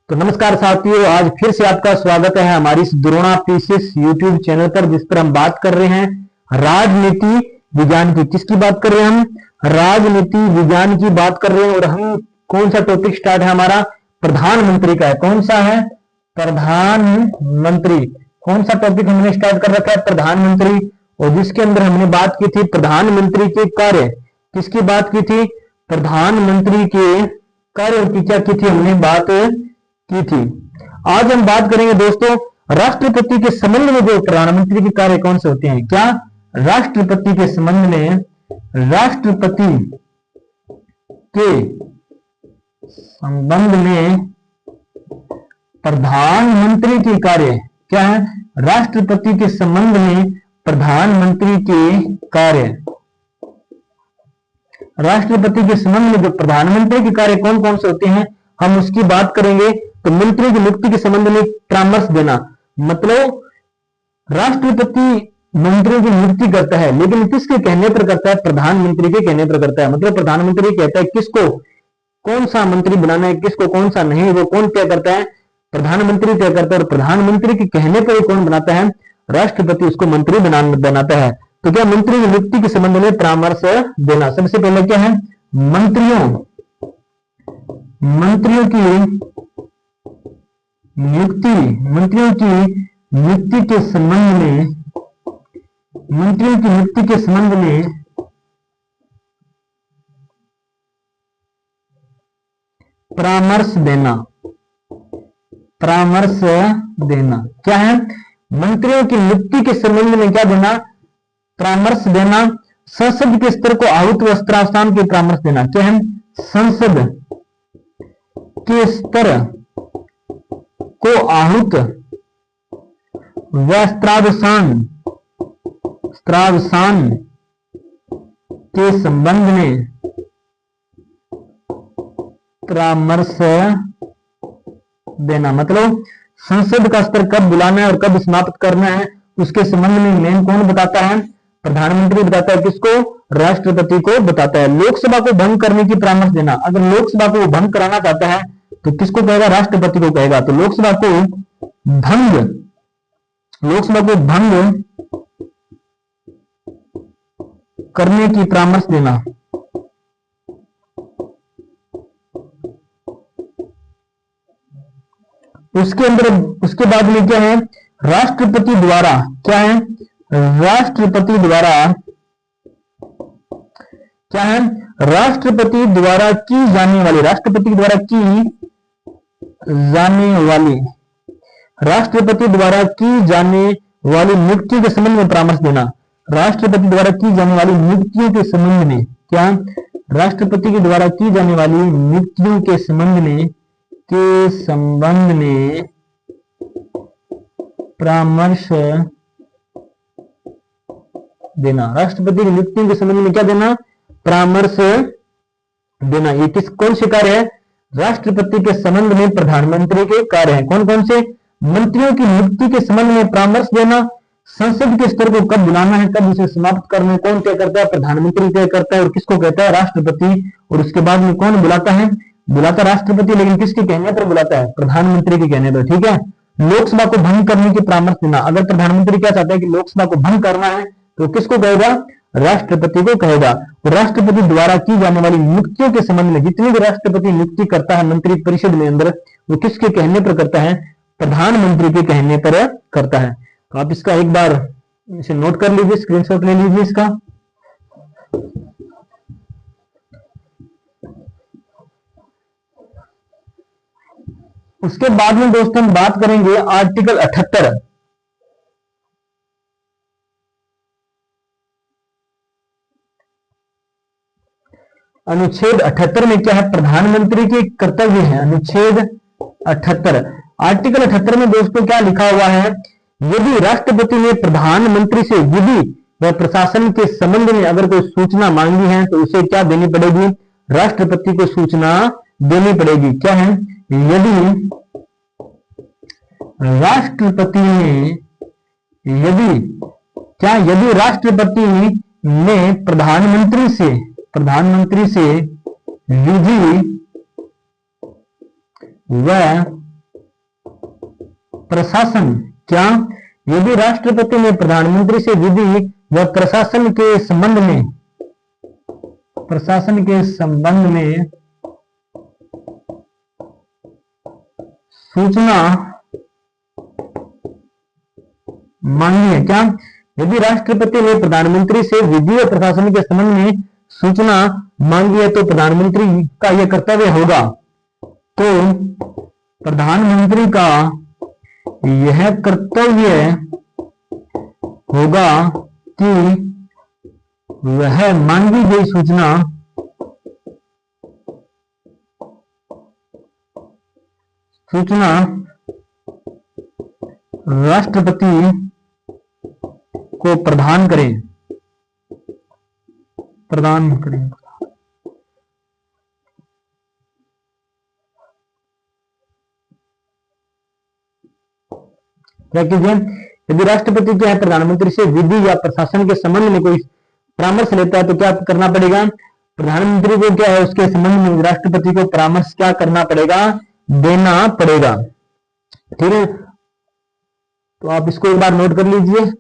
तो नमस्कार साथियों, आज फिर से आपका स्वागत है हमारी इस द्रोणा पीसीएस यूट्यूब चैनल पर, जिस पर हम बात कर रहे हैं राजनीति विज्ञान की। किसकी बात कर रहे हैं हम? राजनीति विज्ञान की बात कर रहे हैं। और हम कौन सा टॉपिक स्टार्ट है हमारा? प्रधानमंत्री का है। कौन सा है? प्रधानमंत्री। कौन सा टॉपिक हमने स्टार्ट कर रखा है? प्रधानमंत्री। और जिसके अंदर हमने बात की थी प्रधानमंत्री के कार्य। किसकी बात की थी? प्रधानमंत्री के कार्य की क्या की थी? हमने बात की थी। आज हम बात करेंगे दोस्तों राष्ट्रपति के संबंध में जो प्रधानमंत्री के कार्य कौन से होते हैं। क्या? राष्ट्रपति के संबंध में, राष्ट्रपति के संबंध में प्रधानमंत्री के कार्य क्या है? राष्ट्रपति के संबंध में प्रधानमंत्री के कार्य। राष्ट्रपति के संबंध में जो प्रधानमंत्री के कार्य कौन कौन से होते हैं, हम उसकी बात करेंगे। तो मंत्री की नियुक्ति के संबंध में परामर्श देना, मतलब राष्ट्रपति मंत्रियों की नियुक्ति करता है, लेकिन किसके कहने पर करता है? प्रधानमंत्री के कहने पर करता है। मतलब प्रधानमंत्री कहता है किसको कौन सा मंत्री बनाना है, किसको कौन सा नहीं, वो कौन तय करता है? प्रधानमंत्री तय करता है। और प्रधानमंत्री के कहने पर कौन बनाता है? राष्ट्रपति उसको मंत्री बनाता है। तो क्या मंत्री की नियुक्ति के संबंध में परामर्श देना। सबसे पहले क्या है? मंत्रियों की नियुक्ति, मंत्रियों की नियुक्ति के संबंध में, मंत्रियों की नियुक्ति के संबंध में परामर्श देना, परामर्श देना। क्या है? मंत्रियों की नियुक्ति के संबंध में क्या देना? परामर्श देना। संसद के स्तर को आहूत वस्त्रावसान के परामर्श देना। क्या है? संसद के स्तर को आहूत वस्त्रावसान के संबंध में परामर्श देना। मतलब संसद का स्तर कब बुलाना है और कब समाप्त करना है, उसके संबंध में मेन कौन बताता है? प्रधानमंत्री बताता है। किसको? राष्ट्रपति को बताता है। लोकसभा को भंग करने की परामर्श देना। अगर लोकसभा को भंग कराना चाहता है तो किसको कहेगा? राष्ट्रपति को कहेगा। तो लोकसभा को भंग करने की परामर्श देना। उसके अंदर, उसके बाद में क्या है? राष्ट्रपति द्वारा, क्या है? राष्ट्रपति द्वारा क्या है? राष्ट्रपति द्वारा की जाने वाली, राष्ट्रपति द्वारा की जाने वाली, राष्ट्रपति द्वारा की जाने वाली नियुक्ति के संबंध में परामर्श देना। राष्ट्रपति द्वारा की जाने वाली नियुक्तियों के संबंध में क्या? राष्ट्रपति के द्वारा की जाने वाली नियुक्तियों के संबंध में परामर्श देना। राष्ट्रपति की नियुक्तियों के संबंध में क्या देना? परामर्श देना। ये किस कौन से कार्य है? राष्ट्रपति के संबंध में प्रधानमंत्री के कार्य हैं। कौन कौन से? मंत्रियों की नियुक्ति के संबंध में परामर्श देना। संसद के स्तर को कब बुलाना है, कब उसे समाप्त करना है, कौन तय करता है? प्रधानमंत्री तय करता है। और किसको कहता है? राष्ट्रपति। और उसके बाद में कौन बुलाता है? बुलाता राष्ट्रपति, लेकिन किसके कहने पर बुलाता है? प्रधानमंत्री के कहने पर। ठीक है। लोकसभा को भंग करने की परामर्श देना। अगर प्रधानमंत्री क्या चाहता है कि लोकसभा को भंग करना है तो किसको कहेगा? राष्ट्रपति को कहेगा। राष्ट्रपति द्वारा की जाने वाली नियुक्तियों के संबंध में, जितनी भी राष्ट्रपति नियुक्ति करता है मंत्री परिषद में अंदर, वो किसके कहने पर करता है? प्रधानमंत्री के कहने पर करता है। तो आप इसका एक बार इसे नोट कर लीजिए, स्क्रीनशॉट ले लीजिए इसका। उसके बाद में दोस्तों हम बात करेंगे आर्टिकल 78। अनुच्छेद 78 में क्या है? प्रधानमंत्री के कर्तव्य है। अनुच्छेद 78, आर्टिकल 78 में दोस्तों क्या लिखा हुआ है? यदि राष्ट्रपति ने प्रधानमंत्री से विधि व प्रशासन के संबंध में अगर कोई सूचना मांगी है तो उसे क्या देनी पड़ेगी? राष्ट्रपति को सूचना देनी पड़ेगी। क्या है? यदि राष्ट्रपति ने, यदि राष्ट्रपति ने प्रधानमंत्री से विधि व प्रशासन, क्या यदि राष्ट्रपति ने प्रधानमंत्री से विधि व प्रशासन के संबंध में सूचना मांगी है, क्या यदि राष्ट्रपति ने प्रधानमंत्री से विधि व प्रशासन के संबंध में सूचना मांगी है तो प्रधानमंत्री का यह कर्तव्य होगा, तो प्रधानमंत्री का यह कर्तव्य होगा कि वह मांगी गई सूचना राष्ट्रपति को प्रदान करें। क्या कीजिए, यदि राष्ट्रपति क्या है प्रधानमंत्री से विधि या प्रशासन के संबंध में कोई परामर्श लेता है तो क्या करना पड़ेगा, प्रधानमंत्री को क्या है उसके संबंध में राष्ट्रपति को परामर्श क्या करना पड़ेगा, देना पड़ेगा। ठीक है, तो आप इसको एक बार नोट कर लीजिए।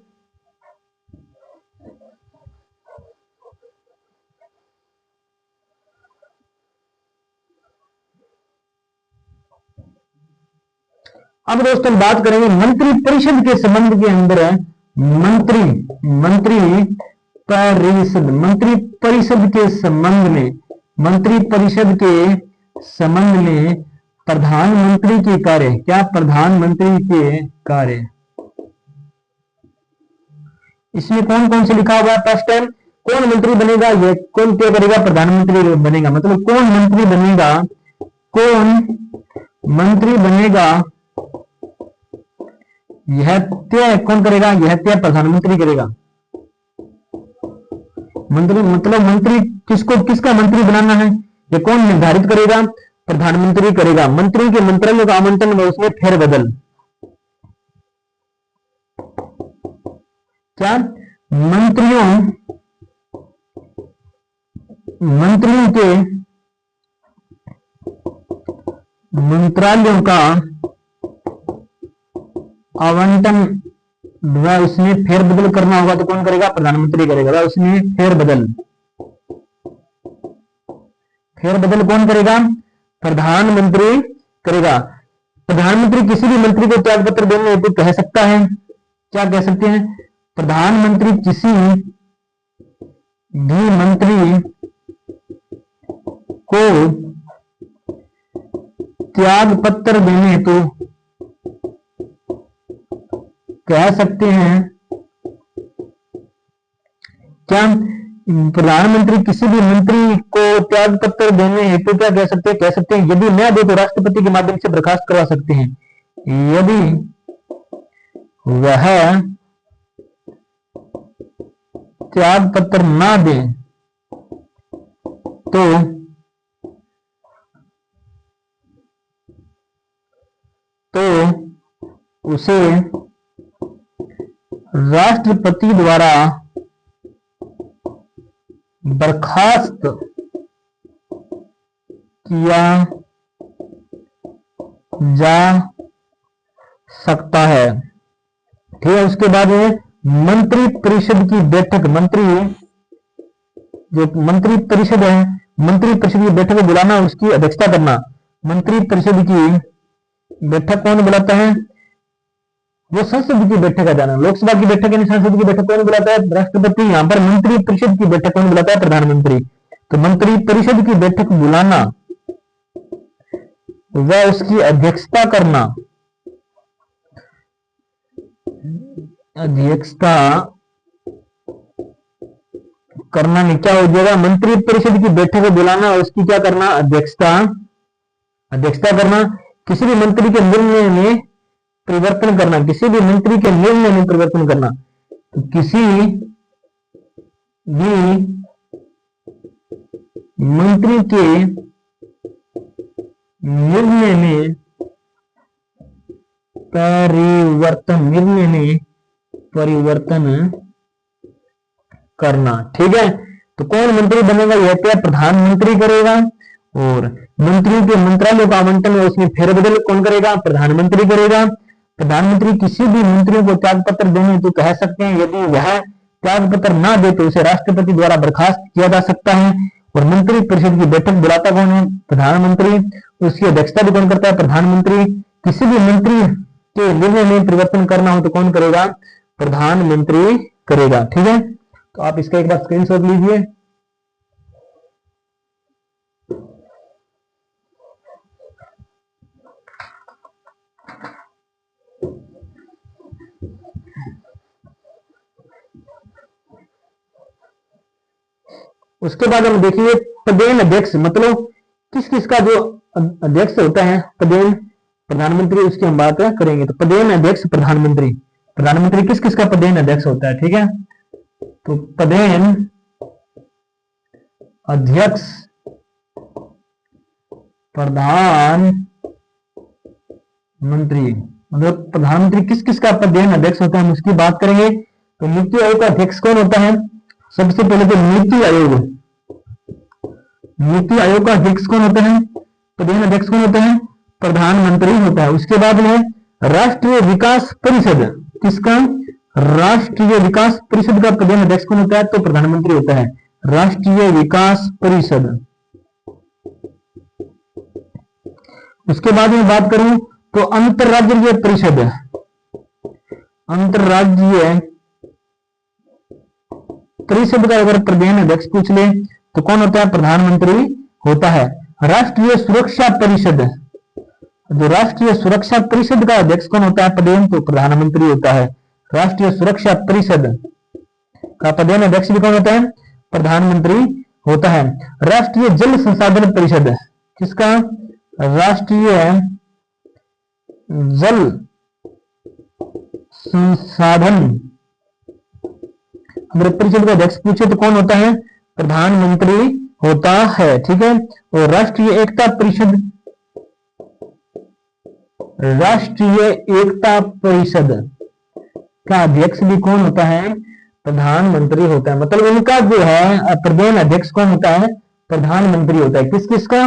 अब दोस्तों बात करेंगे मंत्री परिषद के संबंध के अंदर है मंत्री परिषद के संबंध में प्रधानमंत्री के कार्य, क्या प्रधानमंत्री के कार्य, इसमें कौन कौन से लिखा हुआ है, फर्स्ट टाइम कौन मंत्री बनेगा, ये कौन क्या करेगा, प्रधानमंत्री बनेगा, मतलब कौन मंत्री बनेगा यह तय कौन करेगा, यह तय प्रधानमंत्री करेगा। मंत्री किसका मंत्री बनाना है, ये कौन निर्धारित करेगा, प्रधानमंत्री करेगा। मंत्री के मंत्रालय का आवंटन व उसमें फेरबदल, क्या मंत्रियों के मंत्रालयों का आवंटन व उसमें फेरबदल करना होगा तो कौन करेगा, प्रधानमंत्री करेगा। उसमें फेरबदल कौन करेगा, प्रधानमंत्री करेगा। प्रधानमंत्री किसी भी मंत्री को त्याग पत्र देने हेतु कह सकता है, क्या कह सकते हैं, प्रधानमंत्री किसी भी मंत्री को त्याग पत्र देने हेतु कह सकते हैं, क्या प्रधानमंत्री किसी भी मंत्री को त्याग पत्र देने हेतु क्या कह सकते हैं, यदि न दे तो राष्ट्रपति के माध्यम से बर्खास्त करवा सकते हैं, यदि वह त्याग पत्र ना दे तो उसे राष्ट्रपति द्वारा बर्खास्त किया जा सकता है। ठीक है, उसके बाद मंत्री परिषद की बैठक, जो मंत्री परिषद है, मंत्री परिषद की बैठक को बुलाना, उसकी अध्यक्षता करना। मंत्री परिषद की बैठक कौन बुलाता है, वो संसद की बैठक है जाना, लोकसभा की बैठक यानी संसद की बैठक कौन बुलाता है, राष्ट्रपति। यहां पर मंत्री परिषद की बैठक कौन बुलाता है, प्रधानमंत्री। तो मंत्री परिषद की बैठक बुलाना व उसकी अध्यक्षता करना, में क्या हो जाएगा, मंत्री परिषद की बैठक को बुलाना और उसकी क्या करना, अध्यक्षता करना। किसी भी मंत्री के निर्णय में परिवर्तन करना, किसी भी मंत्री के निर्णय में परिवर्तन करना, तो किसी भी मंत्री के निर्णय में परिवर्तन करना। ठीक है, तो कौन मंत्री बनेगा, यह क्या प्रधानमंत्री करेगा। और मंत्री के मंत्रालय का आवंटन है उसमें फेरबदल कौन करेगा, प्रधानमंत्री करेगा। प्रधानमंत्री किसी भी मंत्रियों को त्याग पत्र देने तो कह सकते हैं, यदि वह त्याग पत्र ना दे तो उसे राष्ट्रपति द्वारा बर्खास्त किया जा सकता है। और मंत्री परिषद की बैठक बुलाता कौन है? प्रधानमंत्री। उसकी अध्यक्षता भी कौन करता है? प्रधानमंत्री। किसी भी मंत्री के निर्णय में परिवर्तन करना हो तो कौन करेगा? प्रधानमंत्री करेगा। ठीक है, तो आप इसका एक बार स्क्रीनशॉट लीजिए। उसके बाद हम देखिए पदेन अध्यक्ष, मतलब किस किस का जो अध्यक्ष होता है पदेन प्रधानमंत्री, उसकी हम बात करेंगे। तो पदेन अध्यक्ष प्रधानमंत्री, प्रधानमंत्री किस किस का पदेन अध्यक्ष होता है? ठीक है, तो पदेन अध्यक्ष प्रधानमंत्री, मतलब प्रधानमंत्री किस किस का पदेन अध्यक्ष होता है हम उसकी बात करेंगे। तो नीति आयोग का अध्यक्ष कौन होता है? सबसे पहले तो नीति आयोग, नीति आयोग का अध्यक्ष कौन होता है? पदेन अध्यक्ष कौन होता है? प्रधानमंत्री होता है। उसके बाद में राष्ट्रीय विकास परिषद, किसका? राष्ट्रीय विकास परिषद का पदेन अध्यक्ष कौन होता है? तो प्रधानमंत्री होता है। राष्ट्रीय विकास परिषद। उसके बाद में बात करूं तो अंतरराज्यीय परिषद, अंतरराज्यीय परिषद का अगर पदेन अध्यक्ष पूछ ले तो कौन होता है? प्रधानमंत्री होता है। राष्ट्रीय सुरक्षा परिषद, जो राष्ट्रीय सुरक्षा परिषद का अध्यक्ष कौन होता है पदेन? तो प्रधानमंत्री होता है। राष्ट्रीय सुरक्षा परिषद का पदेन अध्यक्ष भी कौन होता है? प्रधानमंत्री होता है। राष्ट्रीय जल संसाधन परिषद, किसका? राष्ट्रीय जल संसाधन अगर परिषद का अध्यक्ष पूछे तो कौन होता है? प्रधानमंत्री होता है। ठीक है, और राष्ट्रीय एकता परिषद, राष्ट्रीय एकता परिषद का अध्यक्ष भी कौन होता है? प्रधानमंत्री होता है। मतलब इनका जो है पदेन अध्यक्ष कौन होता है? प्रधानमंत्री होता है। किस किस का?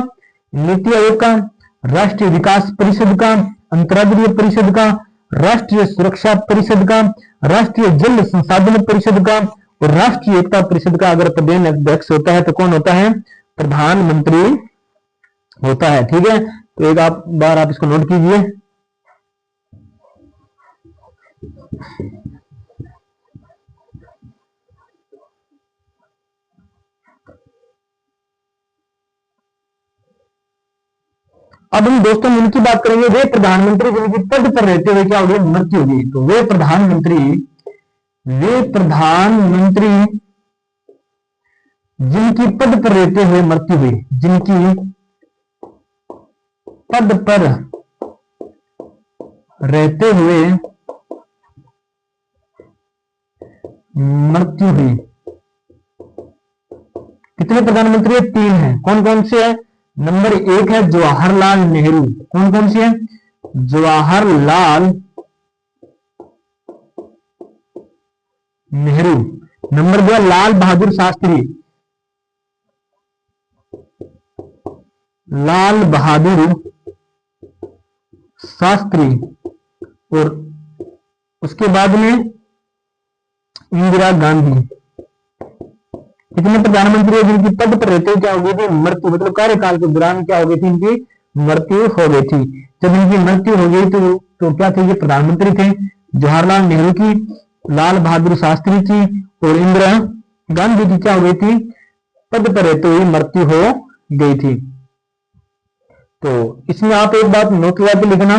नीति आयोग का, राष्ट्रीय विकास परिषद का, अंतर्राज्यीय परिषद का, राष्ट्रीय सुरक्षा परिषद का, राष्ट्रीय जल संसाधन परिषद का और राष्ट्रीय एकता परिषद का अगर पदेन अध्यक्ष होता है तो कौन होता है? प्रधानमंत्री होता है। ठीक है, तो एक बार आप इसको नोट कीजिए। अब हम दोस्तों उनकी बात करेंगे, वे प्रधानमंत्री जिनकी पद पर रहते हुए क्या हो गई? मृत्यु हो गई। तो वे प्रधानमंत्री जिनकी पद पर रहते हुए मृत्यु हुई, जिनकी पद पर रहते हुए मृत्यु हुई। कितने प्रधानमंत्री है? 3 हैं। कौन कौन से है? नंबर 1 है जवाहरलाल नेहरू। कौन कौन सी है? जवाहरलाल नेहरू। नंबर 2 लाल बहादुर शास्त्री, लाल बहादुर शास्त्री। और उसके बाद में इंदिरा गांधी। कितने प्रधानमंत्री है जिनकी पद पर रहते हुए क्या हो गई थी? मृत्यु, मतलब कार्यकाल के दौरान क्या हो गई थी? इनकी मृत्यु हो गई थी। जब इनकी मृत्यु हो गई तो क्या थे? ये प्रधानमंत्री थे। जवाहरलाल नेहरू की, लाल बहादुर शास्त्री की और इंदिरा गांधी की क्या हो गई थी? पद पर रहते हुए मृत्यु हो गई थी। तो इसमें आप एक बात नोट करके लिखना,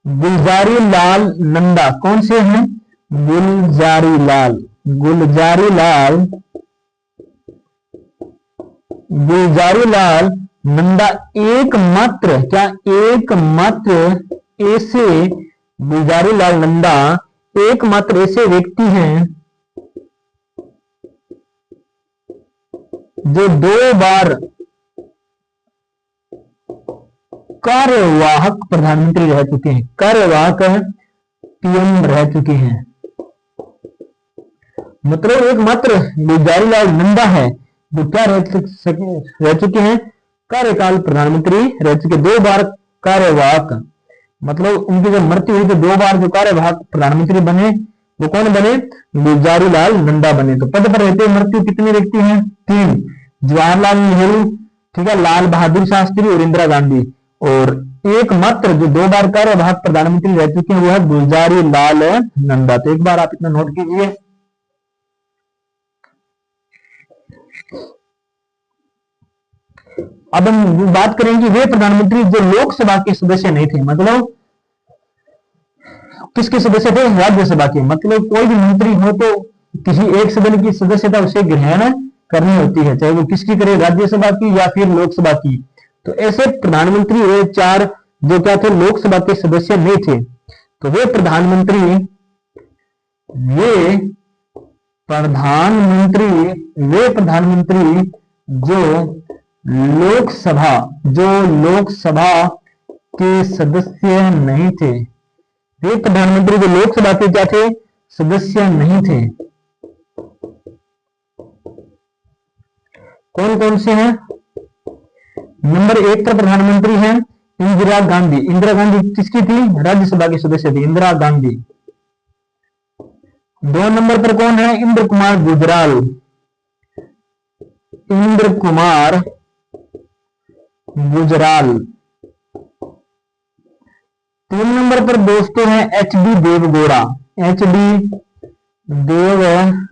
गुलजारी लाल नंदा कौन से हैं? गुलजारी लाल, गुलजारी लाल, गुलजारी लाल नंदा एकमात्र, क्या एकमात्र ऐसे, गुलजारी लाल नंदा एकमात्र ऐसे व्यक्ति हैं जो 2 बार कार्यवाहक प्रधानमंत्री रह चुके हैं। कार्यवाहक पीएम रह चुके हैं। मतलब एकमात्र गुलजारी लाल नंदा है जो क्या रह चुके हैं? कार्यकाल प्रधानमंत्री रह चुके, 2 बार कार्यवाहक। मतलब उनकी जब मृत्यु हुई तो 2 बार जो कार्यवाहक प्रधानमंत्री बने वो कौन बने? गुलजारी लाल नंदा बने। तो पद पर रहते मृत्यु कितने व्यक्ति हैं? 3, जवाहरलाल नेहरू, ठीक है, लाल बहादुर शास्त्री और इंदिरा गांधी। और एकमात्र जो 2 बार कार्यवाहक प्रधानमंत्री रह चुके हैं वो है गुलजारी लाल नंदा। तो एक बार आप इतना नोट कीजिए। अब हम बात करेंगे वे प्रधानमंत्री जो लोकसभा के सदस्य नहीं थे, मतलब किसके सदस्य थे? राज्यसभा के। मतलब कोई भी मंत्री हो तो किसी एक सदन की सदस्यता उसे ग्रहण करनी होती है, चाहे वो किसकी करे, राज्यसभा की या फिर लोकसभा की। तो ऐसे प्रधानमंत्री वे 4 जो क्या थे? लोकसभा के सदस्य नहीं थे। तो वे प्रधानमंत्री जो लोकसभा के सदस्य नहीं थे, वे प्रधानमंत्री जो लोकसभा के क्या थे? सदस्य नहीं थे। कौन कौन से हैं? नंबर 1 पर प्रधानमंत्री हैं इंदिरा गांधी। इंदिरा गांधी किसकी थी? राज्यसभा की सदस्य थी इंदिरा गांधी। 2 नंबर पर कौन है? इंद्र कुमार गुजराल। इंद्र कुमार गुजराल। 3 नंबर पर दोस्तों है एच.डी. देवगौड़ा। एच.डी. देवगौड़ा।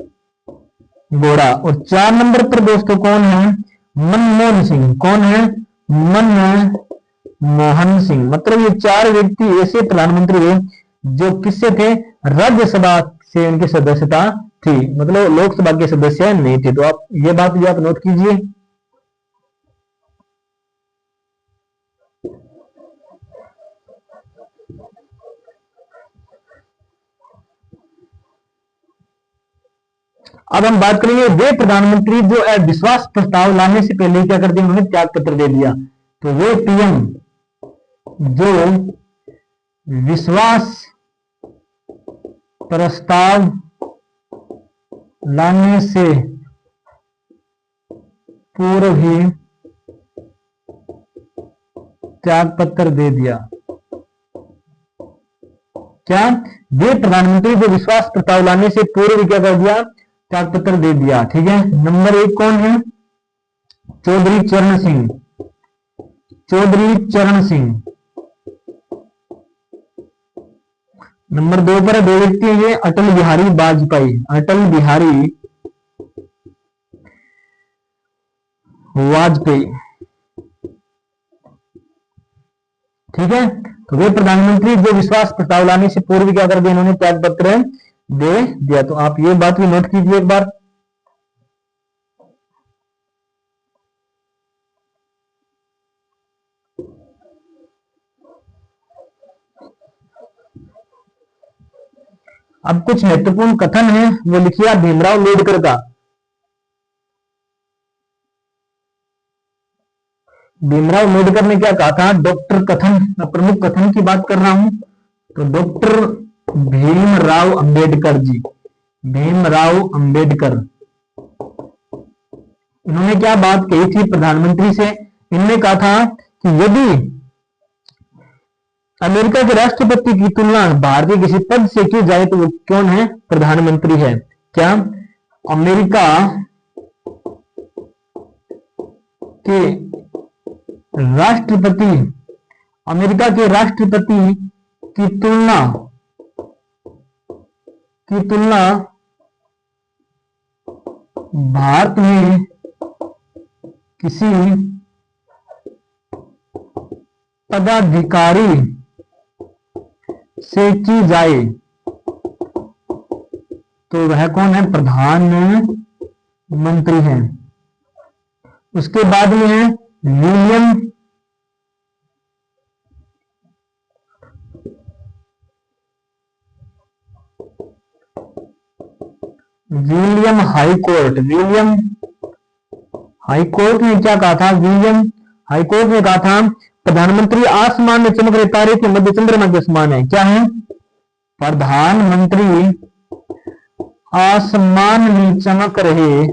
और 4 नंबर पर दोस्तों कौन है? मनमोहन सिंह। कौन है? मनमोहन सिंह। मतलब ये 4 व्यक्ति ऐसे प्रधानमंत्री हैं जो किससे थे? राज्यसभा से उनकी सदस्यता थी, मतलब लोकसभा के सदस्य नहीं थे। तो आप ये बात भी आप नोट कीजिए। अब हम बात करेंगे वे प्रधानमंत्री जो विश्वास प्रस्ताव लाने से पहले क्या कर दिया? उन्होंने त्याग पत्र दे दिया। तो वे पीएम जो विश्वास प्रस्ताव लाने से पूर्व ही त्याग पत्र दे दिया। क्या? वे प्रधानमंत्री जो विश्वास प्रस्ताव लाने से पूर्व क्या कर दिया? त्याग पत्र दे दिया। ठीक है। नंबर 1 कौन है? चौधरी चरण सिंह। चौधरी चरण सिंह। नंबर 2 पर 2 व्यक्ति हैं ये अटल बिहारी वाजपेयी। अटल बिहारी वाजपेयी। ठीक है। तो वे प्रधानमंत्री जो विश्वास प्रस्ताव लाने से पूर्व क्या कर दिया? इन्होंने त्याग पत्र दे दिया। तो आप ये बात भी नोट कीजिए एक बार। अब कुछ महत्वपूर्ण कथन है वो लिखिए भीमराव अम्बेडकर का। भीमराव अम्बेडकर ने क्या कहा था? डॉक्टर कथन, प्रमुख कथन की बात कर रहा हूं। तो डॉक्टर भीमराव अम्बेडकर जी, भीमराव अम्बेडकर, इन्होंने क्या बात कही थी प्रधानमंत्री से? इन्होंने कहा था कि यदि अमेरिका के राष्ट्रपति की तुलना भारतीय किसी पद से की जाए तो वो कौन है? प्रधानमंत्री है। क्या? अमेरिका के राष्ट्रपति, अमेरिका के राष्ट्रपति की तुलना भारत में किसी पदाधिकारी से की जाए तो वह कौन है? प्रधानमंत्री है। उसके बाद में है विलियम हाईकोर्ट। विलियम हाईकोर्ट ने क्या कहा था? विलियम हाईकोर्ट ने कहा था प्रधानमंत्री आसमान में चमक रहे तारे के मध्य चंद्रमा के समान है। क्या है? प्रधानमंत्री आसमान में चमक रहे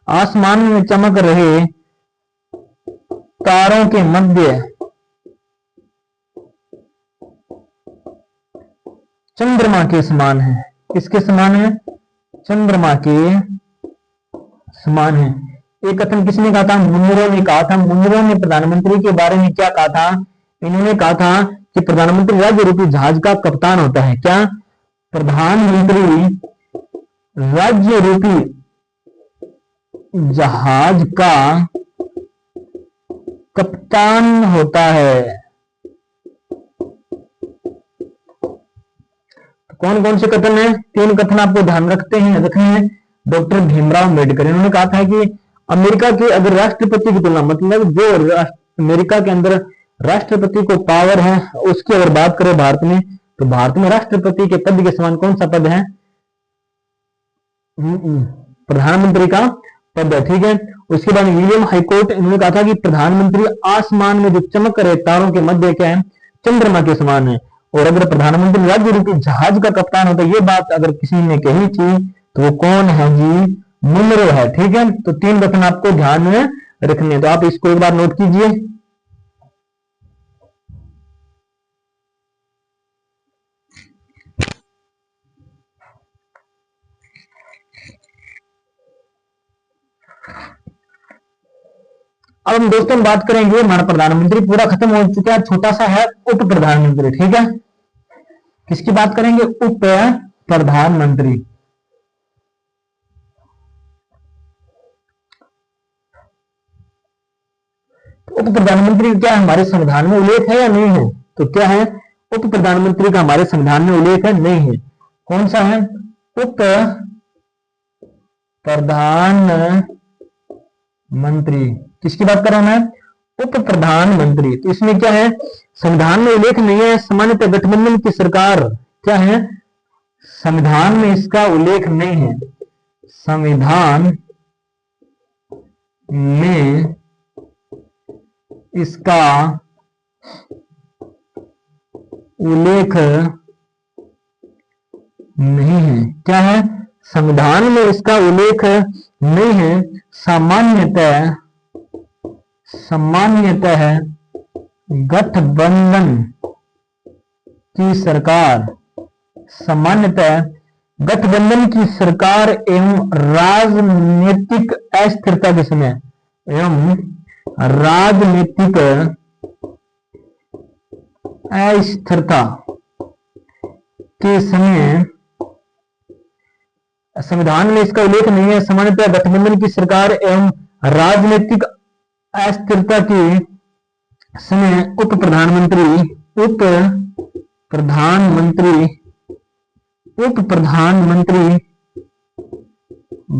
आसमान में चमक रहे तारों के मध्य चंद्रमा के समान है। किसके समान है? चंद्रमा के समान है। एक कथन किसने कहा था? मुनरो ने कहा था। मुनरो ने प्रधानमंत्री के बारे में क्या कहा था? इन्होंने कहा था कि प्रधानमंत्री राज्य रूपी जहाज का कप्तान होता है। क्या? प्रधानमंत्री राज्य रूपी जहाज का कप्तान होता है। कौन कौन से कथन है? 3 कथन आपको ध्यान रखने हैं। डॉक्टर भीमराव अम्बेडकर, इन्होंने कहा था कि अमेरिका के अगर राष्ट्रपति की तुलना, मतलब जो अमेरिका के अंदर राष्ट्रपति को पावर है, उसकी अगर बात करें भारत में, तो भारत में राष्ट्रपति के पद के समान कौन सा पद है? प्रधानमंत्री का पद है। ठीक है। उसके बाद विलियम हाईकोर्ट, इन्होंने कहा था कि प्रधानमंत्री आसमान में जो चमक रहे तारों के मध्य क्या है? चंद्रमा के समान है। और अगर प्रधानमंत्री राज्य रूपी जहाज का कप्तान होता, ये बात अगर किसी ने कही थी तो वो कौन है जी? मुनरो है। ठीक है। तो 3 कथन आपको ध्यान में रखने, तो आप इसको एक बार नोट कीजिए। अब हम दोस्तों बात करेंगे, हमारा प्रधानमंत्री पूरा खत्म हो चुका है, छोटा सा है उप प्रधानमंत्री। ठीक है। किसकी बात करेंगे? उप प्रधानमंत्री। उप प्रधानमंत्री क्या है? हमारे संविधान में उल्लेख है या नहीं है? तो क्या है? उप प्रधानमंत्री का हमारे संविधान में उल्लेख है? नहीं है। कौन सा है? उप प्रधानमंत्री। किसकी बात कर रहा हूं मैं? उप प्रधानमंत्री। तो इसमें क्या है? संविधान में उल्लेख नहीं है। सामान्यतः गठबंधन की सरकार क्या है? संविधान में इसका उल्लेख नहीं है। संविधान में इसका उल्लेख नहीं है। क्या है? संविधान में इसका उल्लेख नहीं है। सामान्यतः गठबंधन की सरकार, सामान्यतः गठबंधन की सरकार एवं राजनीतिक अस्थिरता के समय, एवं राजनीतिक अस्थिरता के समय संविधान में इसका उल्लेख नहीं है। सामान्यतः गठबंधन की सरकार एवं राजनीतिक अस्थिरता के समय उप प्रधानमंत्री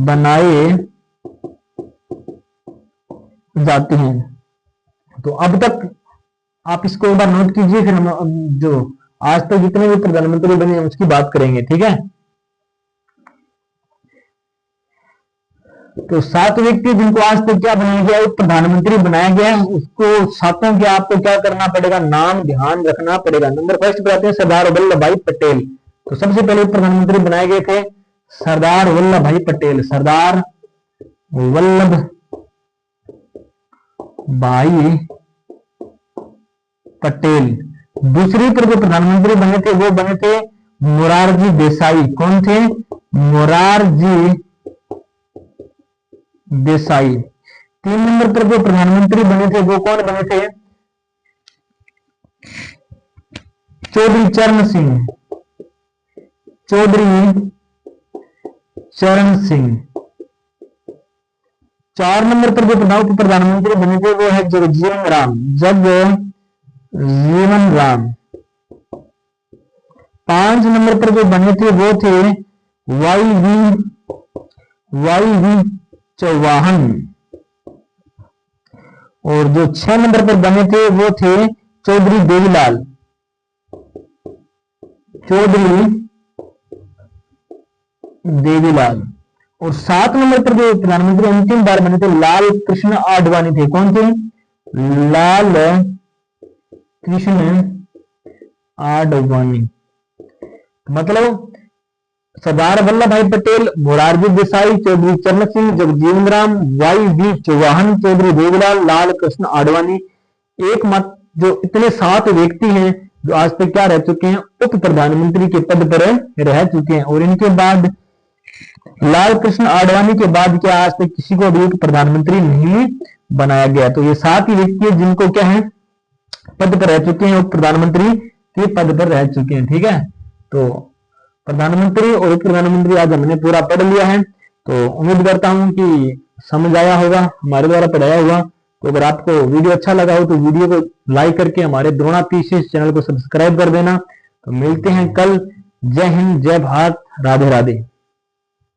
बनाए जाते हैं। तो अब तक आप इसको एक बार नोट कीजिए, फिर हम जो आज तक जितने भी प्रधानमंत्री बने हैं उसकी बात करेंगे। ठीक है। तो 7 व्यक्ति जिनको आज तक क्या बनाया गया? उप प्रधानमंत्री बनाया गया। उसको 7 के आपको क्या करना पड़ेगा? नाम ध्यान रखना पड़ेगा। नंबर फर्स्ट पे आते हैं सरदार वल्लभ भाई पटेल। तो सबसे पहले उप प्रधानमंत्री बनाए गए थे सरदार वल्लभ भाई पटेल। सरदार वल्लभ भाई पटेल। दूसरी पर जो प्रधानमंत्री बने थे वो बने थे मोरारजी देसाई। कौन थे? मोरारजी देसाई। 3 नंबर पर जो प्रधानमंत्री बने थे वो कौन बने थे? चौधरी चरण सिंह। चौधरी चरण सिंह। 4 नंबर पर जो उप प्रधानमंत्री बने थे वो है जगजीवन राम। जगजीवन राम। 5 नंबर पर जो बने थे वो थे वाई वी चौहान। और जो 6 नंबर पर बने थे वो थे चौधरी देवीलाल। चौधरी देवीलाल। और 7 नंबर पर जो प्रधानमंत्री अंतिम बार बने थे लाल कृष्ण आडवाणी थे। कौन थे? लाल कृष्ण आडवाणी। मतलब सरदार वल्लभ भाई पटेल, मोरारजी देसाई, चौधरी चरण सिंह, जगजीवन राम, वाई वी चौहान, चौधरी देवीलाल, लाल कृष्ण आडवाणी, एकमात्र जो इतने 7 व्यक्ति हैं जो आज तक क्या रह चुके हैं, उप प्रधानमंत्री के पद पर रह चुके हैं। और इनके बाद लाल कृष्ण आडवाणी के बाद क्या आज तक किसी को भी प्रधानमंत्री नहीं बनाया गया। तो ये 7 ही व्यक्ति हैं जिनको क्या है, पद पर रह चुके हैं, उप प्रधानमंत्री के पद पर रह चुके हैं। ठीक है, तो प्रधानमंत्री और उप प्रधानमंत्री आज हमने पूरा पढ़ लिया है। तो उम्मीद करता हूं कि समझ आया होगा हमारे द्वारा पढ़ाया हुआ। तो अगर आपको वीडियो अच्छा लगा हो तो वीडियो को लाइक करके हमारे द्रोणा पीसीएस चैनल को सब्सक्राइब कर देना। तो मिलते हैं कल। जय हिंद, जय भारत, राधे राधे।